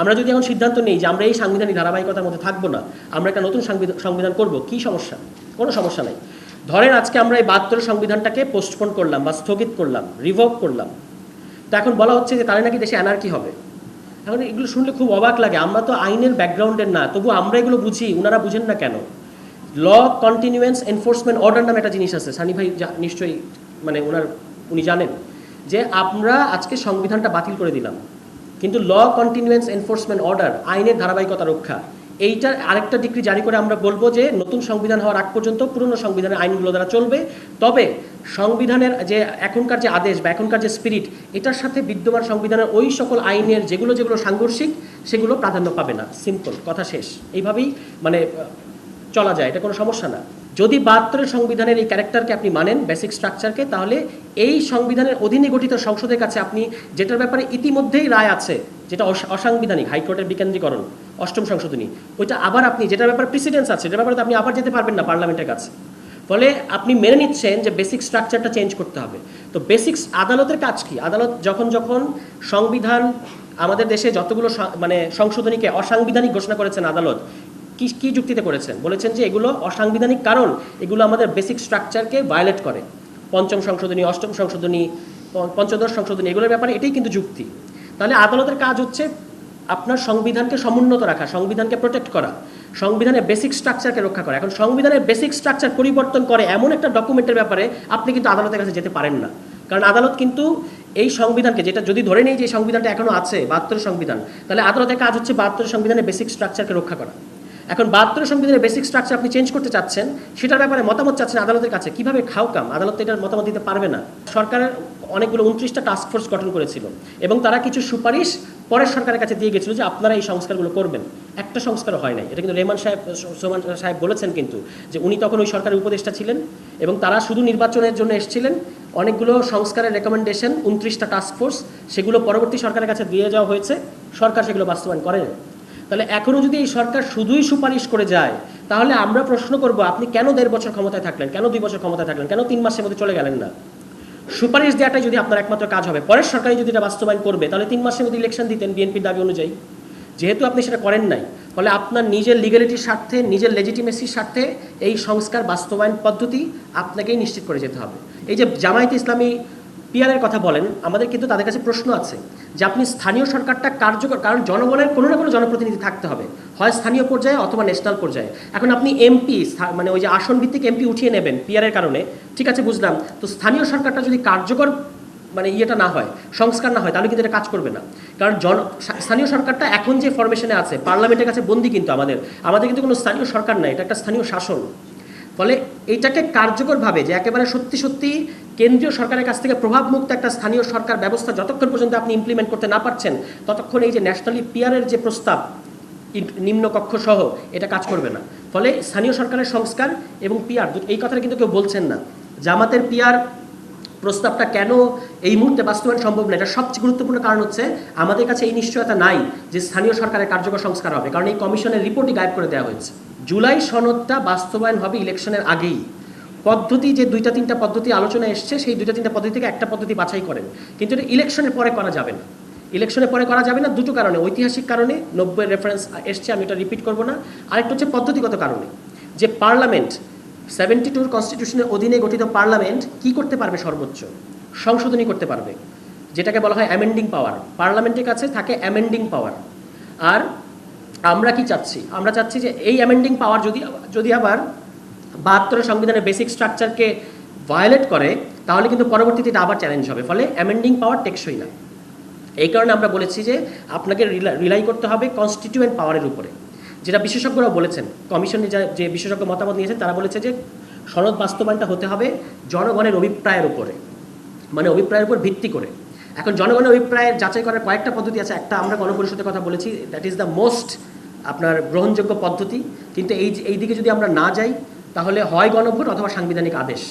আমরা যদি এখন সিদ্ধান্ত নিই যে আমরা এই সাংবিধানিক ধারাবাহিকতার মধ্যে থাকবো না, আমরা একটা নতুন সংবিধান করব, কি সমস্যা? কোনো সমস্যা নাই। ধরেন আজকে আমরা এই 72 সংবিধানটাকে পোস্টপোন করলাম বা স্থগিত করলাম, রিভোক করলাম, তো এখন বলা হচ্ছে যে তাহলে নাকি দেশে অ্যানার্কি হবে। এখন এগুলো শুনলে খুব অবাক লাগে। আমরা তো আইনের ব্যাকগ্রাউন্ডের না, তবু আমরা এগুলো বুঝি, ওনারা বুঝেন না কেন? ল কন্টিনিউয়েন্স এনফোর্সমেন্ট অর্ডার নামে একটা জিনিস আছে, সানি ভাই নিশ্চয়ই মানে উনি জানেন যে আমরা আজকে সংবিধানটা বাতিল করে দিলাম, কিন্তু ল কন্টিনিউয়েন্স এনফোর্সমেন্ট অর্ডার, আইনের ধারাবাহিকতা রক্ষা, এইটার আরেকটা ডিগ্রি জারি করে আমরা বলবো যে নতুন সংবিধান হওয়ার আগ পর্যন্ত পুরনো সংবিধানের আইনগুলো দ্বারা চলবে। তবে সংবিধানের যে এখনকার যে আদেশ বা এখনকার যে স্পিরিট, এটার সাথে বিদ্যমান সংবিধানের ওই সকল আইনের যেগুলো সাংঘর্ষিক, সেগুলো প্রাধান্য পাবে না। সিম্পল, কথা শেষ। এইভাবেই মানে চলা যায়, এটা কোনো সমস্যা না। যদি 72 সংবিধানের এই ক্যারেক্টারকে আপনি মানেন, বেসিক স্ট্রাকচারকে, তাহলে এই সংবিধানের অধীনে গঠিত সংসদের কাছে আপনি যেটার ব্যাপারে ইতিমধ্যেই রায় আছে, যেটা অসাংবিধানিক, হাইকোর্টের বিকেন্দ্রীকরণ 8ম সংশোধনী, ওইটা আবার আপনি যেটার ব্যাপারে প্রেসিডেন্স আছে, যেটার ব্যাপারে আপনি আবার যেতে পারবেন না পার্লামেন্টের কাছে। ফলে আপনি মেনে নিচ্ছেন যে বেসিক স্ট্রাকচারটা চেঞ্জ করতে হবে। তো বেসিক্স আদালতের কাজ কি? আদালত যখন সংবিধান, আমাদের দেশে যতগুলো মানে সংশোধনীকে অসাংবিধানিক ঘোষণা করেছেন আদালত, কি যুক্তিতে করেছেন? বলেছেন যে এগুলো অসাংবিধানিক, কারণ এগুলো আমাদের বেসিক স্ট্রাকচারকে ভায়োলেট করে। 5ম সংশোধনী, 8ম সংশোধনী, 15দশ সংশোধনী, এগুলোর ব্যাপারে এটাই কিন্তু যুক্তি। তাহলে আদালতের কাজ হচ্ছে আপনার সংবিধানকে সমুন্নত রাখা, সংবিধানকে প্রোটেক্ট করা, সংবিধানের বেসিক স্ট্রাকচারকে রক্ষা করা। এখন সংবিধানের বেসিক স্ট্রাকচার পরিবর্তন করে এমন একটা ডকুমেন্টের ব্যাপারে আপনি কিন্তু আদালতের কাছে যেতে পারেন না, কারণ আদালত কিন্তু এই সংবিধানকে, যেটা যদি ধরে নেই যে সংবিধানটা এখনো আছে 72 সংবিধান, তাহলে আদালতের কাজ হচ্ছে 72 সংবিধানের বেসিক স্ট্রাকচারকে রক্ষা করা। এখন 72 সংবিধানের বেসিক স্ট্রাকচার আপনি চেঞ্জ করতে চাচ্ছেন, সেটার ব্যাপারে মতামত চাচ্ছেন আদালতের কাছে, কিভাবে খাওকাম? আদালত এটার মতামত দিতে পারবে না। সরকারের অনেকগুলো 29টা টাস্কফোর্স গঠন করেছিল এবং তারা কিছু সুপারিশ পরের সরকারের কাছে দিয়ে গেছিল যে আপনারা এই সংস্কারগুলো করবেন। একটা সংস্কারও হয় নাই। এটা কিন্তু সোমান সাহেব বলেছেন কিন্তু, যে উনি তখন ওই সরকারের উপদেষ্টা ছিলেন এবং তারা শুধু নির্বাচনের জন্য এসেছিলেন। অনেকগুলো সংস্কারের রেকমেন্ডেশন, 29টা টাস্কফোর্স, সেগুলো পরবর্তী সরকারের কাছে দিয়ে যাওয়া হয়েছে, সরকার সেগুলো বাস্তবায়ন করেন। তাহলে এখনও যদি এই সরকার শুধুই সুপারিশ করে যায়, তাহলে আমরা প্রশ্ন করব আপনি কেন 1.5 বছর ক্ষমতায় থাকলেন, কেন 2 বছর ক্ষমতায় থাকলেন, কেন 3 মাসের মধ্যে চলে গেলেন না? সুপারিশ দেওয়াটাই যদি আপনার একমাত্র কাজ হবে, পরের সরকারই যদি এটা বাস্তবায়ন করবে, তাহলে 3 মাসের মধ্যে ইলেকশন দিতেন বিএনপির দাবি অনুযায়ী। যেহেতু আপনি সেটা করেন নাই, ফলে আপনার নিজের লিগ্যালিটির স্বার্থে, নিজের লেজিটিমেসির স্বার্থে এই সংস্কার বাস্তবায়ন পদ্ধতি আপনাকেই নিশ্চিত করে যেতে হবে। এই যে জামায়াতে ইসলামী পিআরের কথা বলেন, আমাদের কিন্তু তাদের কাছে প্রশ্ন আছে যে আপনি স্থানীয় সরকারটা কার্যকর, কারণ জনগণের কোনো না কোনো জনপ্রতিনিধি থাকতে হবে, হয় স্থানীয় পর্যায়ে অথবা ন্যাশনাল পর্যায়ে। এখন আপনি এমপি, মানে ওই যে আসন ভিত্তিক এমপি উঠিয়ে নেবেন পিআরের কারণে, ঠিক আছে বুঝলাম, তো স্থানীয় সরকারটা যদি কার্যকর মানে ইয়েটা না হয়, সংস্কার না হয়, তাহলে কিন্তু এটা কাজ করবে না। কারণ স্থানীয় সরকারটা এখন যে ফরমেশনে আছে, পার্লামেন্টের কাছে বন্দী, কিন্তু আমাদের কিন্তু কোনো স্থানীয় সরকার নাই, এটা একটা স্থানীয় শাসন। ফলে এইটাকে কার্যকরভাবে, যে একেবারে সত্যি সত্যি কেন্দ্রীয় সরকারের কাছ থেকে প্রভাবমুক্ত একটা স্থানীয় সরকার ব্যবস্থা যতক্ষণ পর্যন্ত আপনি ইমপ্লিমেন্ট করতে না পারছেন, ততক্ষণ এই যে ন্যাশনালি পিআরের যে প্রস্তাব নিম্নকক্ষ সহ, এটা কাজ করবে না। ফলে স্থানীয় সরকারের সংস্কার এবং পিআর, এই কথাটা কিন্তু কেউ বলছেন না। জামাতের পিআর প্রস্তাবটা কেন এই মুহূর্তে বাস্তবায়ন সম্ভব না, এটা সবচেয়ে গুরুত্বপূর্ণ কারণ হচ্ছে আমাদের কাছে এই নিশ্চয়তা নাই যে স্থানীয় সরকারের কার্যকর সংস্কার হবে, কারণ এই কমিশনের রিপোর্টই গায়েব করে দেওয়া হয়েছে। জুলাই সনদটা বাস্তবায়ন হবে ইলেকশনের আগেই। পদ্ধতি যে 2-3টা পদ্ধতি আলোচনা এসছে, সেই 2-3টা পদ্ধতি থেকে একটা পদ্ধতি বাছাই করেন, কিন্তু এটা ইলেকশনের পরে করা যাবে না। ইলেকশনের পরে করা যাবে না দুটো কারণে, ঐতিহাসিক কারণে, 90 রেফারেন্স এসছে, আমি এটা রিপিট করবো না। আরেকটা হচ্ছে পদ্ধতিগত কারণে, যে পার্লামেন্ট 72 কনস্টিটিউশনের অধীনে গঠিত পার্লামেন্ট কি করতে পারবে? সর্বোচ্চ সংশোধনী করতে পারবে, যেটাকে বলা হয় অ্যামেন্ডিং পাওয়ার। পার্লামেন্টের কাছে থাকে অ্যামেন্ডিং পাওয়ার। আর আমরা কি চাচ্ছি? আমরা চাচ্ছি যে এই অ্যামেন্ডিং পাওয়ার যদি আবার 72 সংবিধানের বেসিক স্ট্রাকচারকে ভায়োলেট করে, তাহলে কিন্তু পরবর্তীতে এটা আবার চ্যালেঞ্জ হবে। ফলে অ্যামেন্ডিং পাওয়ার টেকসই না। এই কারণে আমরা বলেছি যে আপনাকে রিলাই করতে হবে কনস্টিটিউয়েন্ট পাওয়ারের উপরে, যেটা বিশেষজ্ঞরাও বলেছেন। কমিশনে যে বিশেষজ্ঞ মতামত নিয়েছেন, তারা বলেছে যে সনদ বাস্তবায়নটা হতে হবে জনগণের অভিপ্রায়ের উপরে, মানে অভিপ্রায়ের উপর ভিত্তি করে। এখন জনগণের অভিপ্রায়ের যাচাই করার কয়েকটা পদ্ধতি আছে। একটা আমরা গণপরিষদের কথা বলেছি, দ্যাট ইজ দ্য মোস্ট আপনার গ্রহণযোগ্য পদ্ধতি। কিন্তু এই দিকে যদি আমরা না যাই, তাহলে হয় গণভোট অথবা সাংবিধানিক আদেশ।